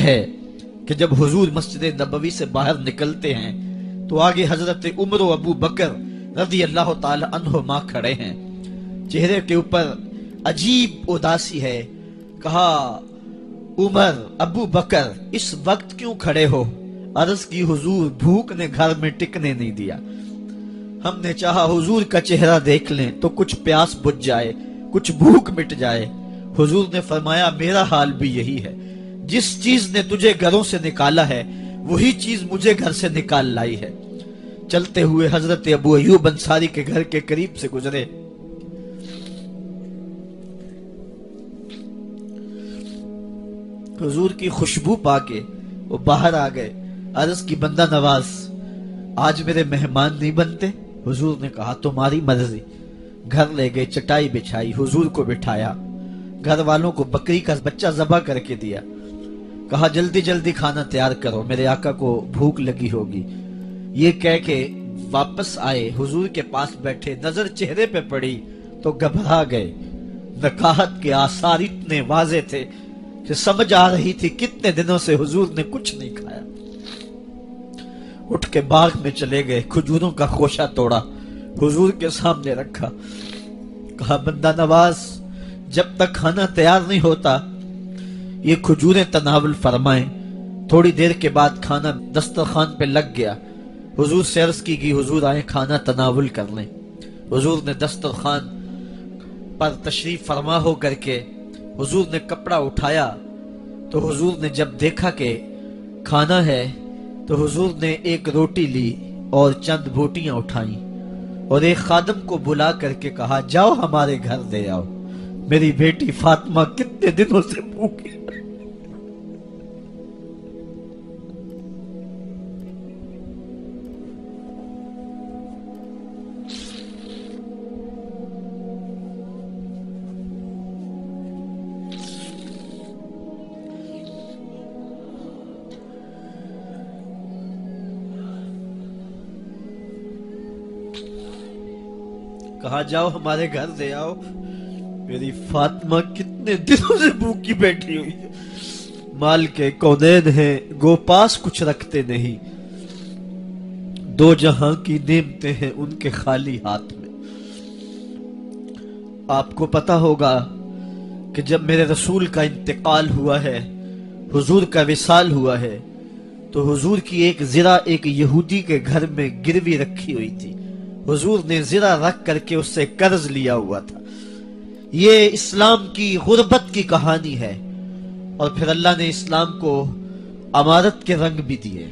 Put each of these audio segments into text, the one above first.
ہے کہ جب حضور مسجد نبوی سے باہر نکلتے ہیں تو آگے حضرت عمر و ابو بکر رضی اللہ تعالی عنہما کھڑے ہیں، چہرے کے اوپر عجیب اداسی ہے۔ کہا عمر، ابو بکر اس وقت کیوں کھڑے ہو؟ عرض کی حضور بھوک نے گھر میں ٹکنے نہیں دیا، ہم نے چاہا حضور کا چہرہ دیکھ لیں تو کچھ پیاس بجھ جائے، کچھ بھوک مٹ جائے۔ حضور نے فرمایا میرا حال بھی یہی ہے، جس چیز نے تجھے گھروں سے نکالا ہے وہی چیز مجھے گھر سے نکال لائی ہے۔ چلتے ہوئے حضرت ابو ایوب انصاری کے گھر کے قریب سے گزرے، حضور کی خوشبو پا کے وہ باہر آ گئے۔ عرض کی بندہ نواز آج میرے مہمان نہیں بنتے؟ حضور نے کہا تمہاری مرضی۔ گھر لے گئے، چٹائی بچھائی، حضور کو بٹھایا، گھر والوں کو بکری کا بچہ ذبح کر کے دیا، کہا جلدی جلدی کھانا تیار کرو، میرے آقا کو بھوک لگی ہوگی۔ یہ کہہ کے واپس آئے، حضور کے پاس بیٹھے، نظر چہرے پہ پڑی تو گھبرا گئے۔ نکاحت کے آثار اتنے واضح تھے کہ سمجھ آ رہی تھی کتنے دنوں سے حضور نے کچھ نہیں کھایا۔ اٹھ کے باغ میں چلے گئے، کھجوروں کا خوشہ توڑا، حضور کے سامنے رکھا، کہا بندہ نواز جب تک کھانا تیار نہیں ہوتا یہ کھجوریں تناول فرمائیں۔ تھوڑی دیر کے بعد کھانا دسترخوان پہ لگ گیا، حضور سے عرض کی گئی حضور آئیں کھانا تناول کر لیں۔ حضور نے دسترخوان پر تشریف فرما ہو کر کے حضور نے کپڑا اٹھایا تو حضور نے جب دیکھا کہ کھانا ہے تو حضور نے ایک روٹی لی اور چند بوٹیاں اٹھائیں اور ایک خادم کو بلا کر کے کہا جاؤ ہمارے گھر دے آؤ، میری بیٹی فاطمہ کتنے دنوں سے بھوکی۔ کہا جاؤ ہمارے گھر دے آؤ، میری فاطمہ کتنے دنوں سے بھوکی بیٹھی ہوئی ہے۔ مال کے کونین ہیں گو پاس کچھ رکھتے نہیں، دو جہاں کی نعمتیں ہیں ان کے خالی ہاتھ میں۔ آپ کو پتا ہوگا کہ جب میرے رسول کا انتقال ہوا ہے، حضور کا وصال ہوا ہے، تو حضور کی ایک زرہ ایک یہودی کے گھر میں گروی رکھی ہوئی تھی، حضور نے زرہ رکھ کر کے اس سے قرض لیا ہوا تھا۔ یہ اسلام کی غربت کی کہانی ہے، اور پھر اللہ نے اسلام کو امارت کے رنگ بھی دیے۔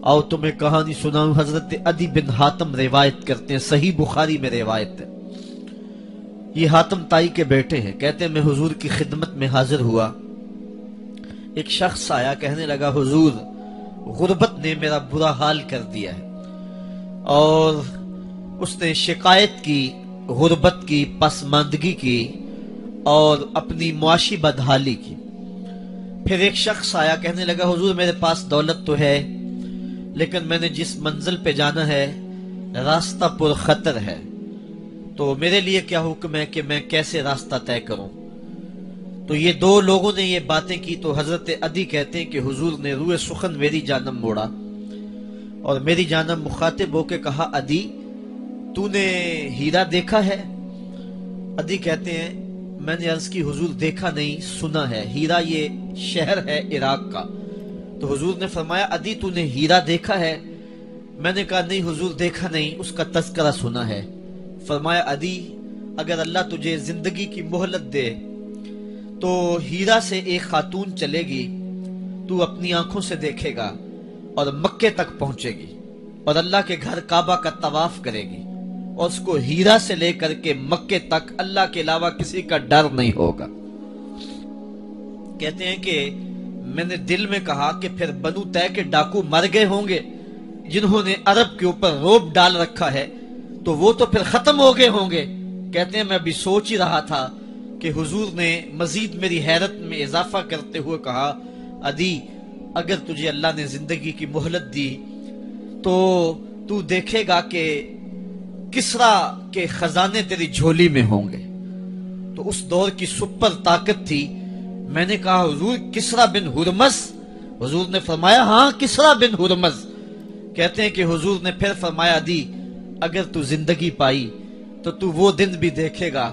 آؤ تمہیں کہانی سناؤں، حضرت عدی بن حاتم روایت کرتے ہیں، صحیح بخاری میں روایت ہے۔ یہ حاتم تائی کے بیٹے ہیں، کہتے ہیں میں حضور کی خدمت میں حاضر ہوا، ایک شخص آیا کہنے لگا حضور غربت نے میرا برا حال کر دیا ہے، اور اس نے شکایت کی غربت کی، پسماندگی کی اور اپنی معاشی بدحالی کی۔ پھر ایک شخص آیا کہنے لگا حضور میرے پاس دولت تو ہے لیکن میں نے جس منزل پہ جانا ہے راستہ پر خطر ہے، تو میرے لیے کیا حکم ہے کہ میں کیسے راستہ طے کروں؟ تو یہ دو لوگوں نے یہ باتیں کی تو حضرت عدی کہتے ہیں کہ حضور نے روئے سخن میری جانب موڑا اور میری جانب مخاطب ہو کے کہا عدی تو نے ہیرا دیکھا ہے؟ عدی کہتے ہیں میں نے عرض کی حضور دیکھا نہیں، سنا ہے، ہیرا یہ شہر ہے عراق کا۔ تو حضور نے فرمایا عدی تو نے ہیرا دیکھا ہے؟ میں نے کہا نہیں حضور دیکھا نہیں، اس کا تذکرہ سنا ہے۔ فرمایا عدی اگر اللہ تجھے زندگی کی مہلت دے تو ہیرا سے ایک خاتون چلے گی، تو اپنی آنکھوں سے دیکھے گا اور مکے تک پہنچے گی اور اللہ کے گھر کعبہ کا طواف کرے گی، اور اس کو ہیرا سے لے کر کے مکے تک اللہ کے علاوہ کسی کا ڈر نہیں ہوگا۔ کہتے ہیں کہ میں نے دل میں کہا کہ پھر بنو طے کے ڈاکو مر گئے ہوں گے جنہوں نے عرب کے اوپر روب ڈال رکھا ہے، تو وہ تو پھر ختم ہو گئے ہوں گے۔ کہتے ہیں میں ابھی سوچ ہی رہا تھا کہ حضور نے مزید میری حیرت میں اضافہ کرتے ہوئے کہا عدی اگر تجھے اللہ نے زندگی کی مہلت دی تو دیکھے گا کہ کسرا کے خزانے تیری جھولی میں ہوں گے۔ تو اس دور کی سپر طاقت تھی۔ میں نے کہا حضور کسرا بن ہرمز हुजूर ने फरमाया हाँ किसरा बिन हुरमज। कहते हैं कि हुजूर ने फिर फरमाया दी अगर तू जिंदगी पाई तो तू वो दिन भी देखेगा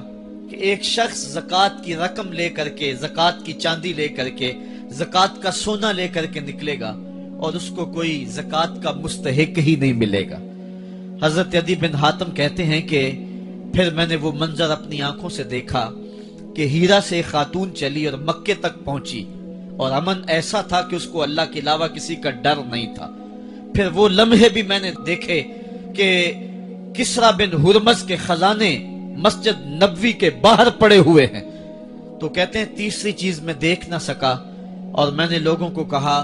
कि एक शख्स ज़कात की रकम लेकर के, ज़कात की चांदी लेकर के, ज़कात का सोना लेकर के निकलेगा और उसको कोई ज़कात का मुस्तहिक ही नहीं मिलेगा। हजरत अदी बिन हातिम कहते हैं कि फिर मैंने वो मंजर अपनी आंखों से देखा कि हीरा से एक खातून चली और मक्के तक पहुंची और अमन ऐसा था कि उसको अल्लाह के अलावा किसी का डर नहीं था। फिर वो लम्हे भी मैंने देखे कि किसरा बिन हुरमज के खजाने मस्जिद नबवी के बाहर पड़े हुए हैं। तो कहते हैं तीसरी चीज मैं देख ना सका और मैंने लोगों को कहा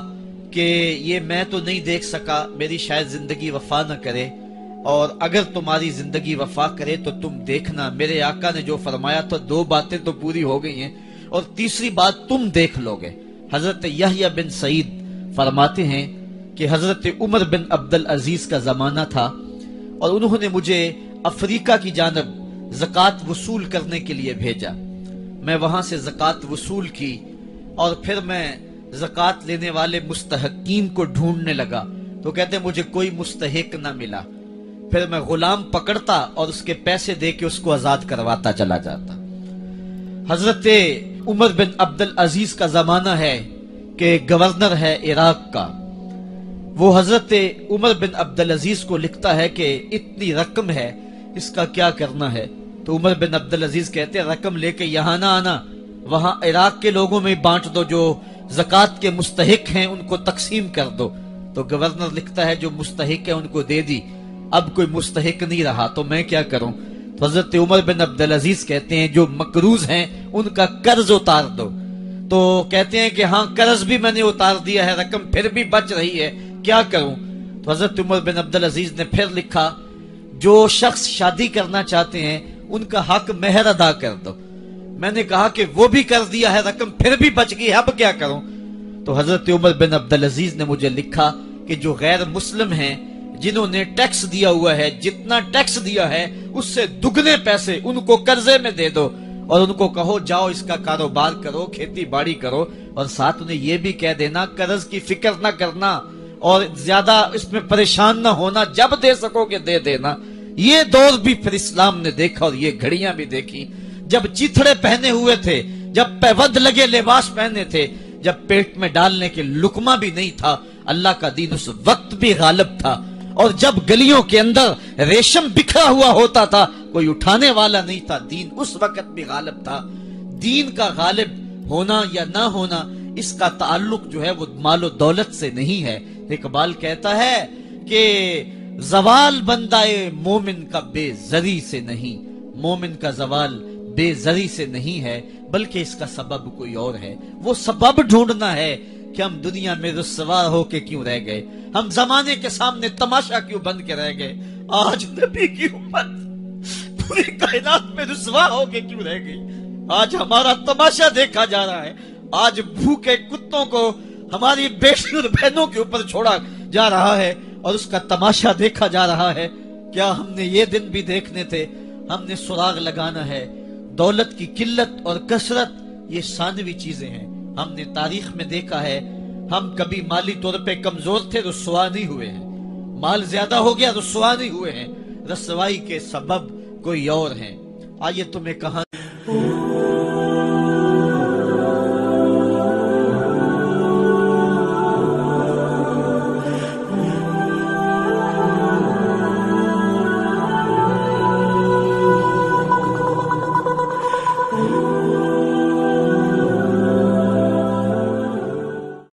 कि ये मैं तो नहीं देख सका, मेरी शायद जिंदगी वफा न करे, और अगर तुम्हारी जिंदगी वफा करे तो तुम देखना मेरे आका ने जो फरमाया तो दो बातें तो पूरी हो गई हैं और तीसरी बात तुम देख लोगे। हजरत यहया बिन सईद फरमाते हैं कि हजरत उमर बिन अब्दुल अजीज का जमाना था और उन्होंने मुझे अफ्रीका की जानब ज़कात वसूल करने के लिए भेजा। मैं वहां से ज़कात वसूल की और फिर मैं ज़कात लेने वाले मुस्तहकीन को ढूंढने लगा। तो कहते मुझे कोई मुस्तहिक ना मिला। फिर मैं गुलाम पकड़ता और उसके पैसे दे के उसको आजाद करवाता चला जाता। हजरत उमर बिन अब्दुल अजीज का जमाना है कि गवर्नर है इराक का। वो हजरत उमर बिन अब्दुल अजीज को लिखता है कि इतनी रकम है, इसका क्या करना है। तो उमर बिन अब्दुल अजीज कहते हैं रकम लेके यहाँ ना आना, वहां इराक के लोगों में बांट दो, जो ज़कात के मुस्तहिक हैं उनको तकसीम कर दो। तो गवर्नर लिखता है जो मुस्तहिक है उनको दे दी, अब कोई मुस्तहिक नहीं रहा तो मैं क्या करूं। तो हजरत उमर बिन अब्दुल अजीज कहते हैं जो मकरूज हैं उनका कर्ज उतार दो। तो कहते हैं कि हाँ कर्ज भी मैंने उतार दिया है, रकम फिर भी बच रही है, क्या करूं। तो हजरत उमर बिन अब्दुल अजीज ने फिर लिखा जो शख्स शादी करना चाहते हैं उनका हक मेहर अदा कर दो। मैंने कहा कि वो भी कर दिया है, रकम फिर भी बच गई, अब क्या करूं। तो हजरत उमर बिन अब्दुल अजीज ने मुझे लिखा कि जो गैर मुस्लिम हैं जिन्होंने टैक्स दिया हुआ है, जितना टैक्स दिया है उससे दुगने पैसे उनको कर्जे में दे दो और उनको कहो जाओ इसका कारोबार करो, खेती बाड़ी करो, और साथ उन्हें यह भी कह देना कर्ज की फिक्र ना करना और ज्यादा इसमें परेशान ना होना, जब दे सकोगे दे देना। ये दौर भी फिर इस्लाम ने देखा और ये घड़ियां भी देखी जब चिथड़े पहने हुए थे, जब पैवद लगे लिबास पहने थे, जब पेट में डालने के लुकमा भी नहीं था। अल्लाह का दीन उस वक्त भी गालिब था और जब गलियों के अंदर रेशम बिखरा हुआ होता था कोई उठाने वाला नहीं था, दीन उस वक्त भी गालिब था। दीन का गालिब होना या ना होना इसका ताल्लुक जो है वो मालो दौलत से नहीं है। इकबाल कहता है कि जवाल बंदाए मोमिन का बेजरी से नहीं, मोमिन का जवाल बेजरी से नहीं है बल्कि इसका सबब कोई और है। वो सबब ढूंढना है कि हम दुनिया में रुस्वा होके क्यों रह गए, हम जमाने के सामने तमाशा क्यों बन के रह गए। आज नबी की उम्मत पूरी कायनात में रुस्वा होके क्यों रह गई। आज हमारा तमाशा देखा जा रहा है, आज भूखे कुत्तों को हमारी बेटी और बहनों के ऊपर छोड़ा जा रहा है और उसका तमाशा देखा जा रहा है। क्या हमने ये दिन भी देखने थे। हमने सुराग लगाना है। दौलत की किल्लत और कसरत ये सानवी चीजें हैं। हमने तारीख में देखा है हम कभी माली तौर पे कमजोर थे, रुस्वा नहीं हुए हैं। माल ज्यादा हो गया, रुस्वा नहीं हुए हैं। रसवाई के सबब कोई और हैं। आइए तुम्हें कहा Oh